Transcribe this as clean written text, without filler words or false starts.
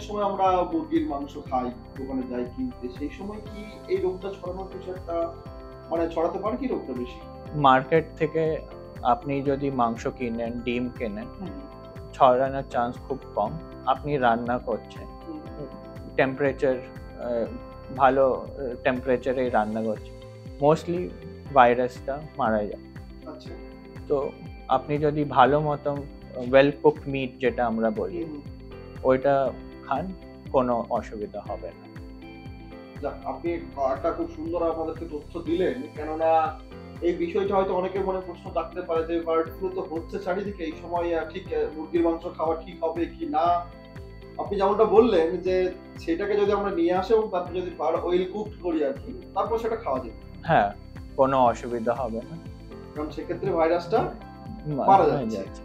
সময় আমরা মুরগির মাংস খাই, দোকানে যাই কিনতে, সেই সময় কি এই রোগটা ছড়ানোর কিছু একটা মানে ছড়াতে পারে কি রোগটা বেশি? মার্কেট থেকে আপনি যদি মাংস কিনেন, ডিম কেনেন, হুম, ছড়ানোর চান্স খুব কম। আপনি রান্না করছেন, হুম, টেম্পারেচার ভালো টেম্পারেচারেই রান্না করছেন, মোস্টলি ভাইরাসটা মারা যায়। আচ্ছা। তো আপনি যদি ভালো মতো ওয়েল কুকড মিট যেটা আমরা বলি, হুম, ওইটা খান, কোনো অসুবিধা হবে না। যাক, আপনি একটা খুব সুন্দর আমাদেরকে তথ্য দিলেন, কেননা এই বিষয়টা হয়তো অনেকের মনে প্রশ্ন থাকতে পারে যে বার্ড ফ্লু তো হচ্ছে চারিদিকে, এই সময় ঠিক মুরগির মাংস খাওয়া ঠিক হবে কি না? আপনি যেমনটা বললেন যে সেটাকে যদি আমরা নিয়ে আসি এবং তারপর যদি ওয়েল কুকড করি আরকি, তারপর সেটা খাওয়া যাবে। হ্যাঁ, কোনো অসুবিধা হবে না। কারণ সেক্ষেত্রে ভাইরাসটা মা- মারা হয়ে যাচ্ছে। যাচ্ছে।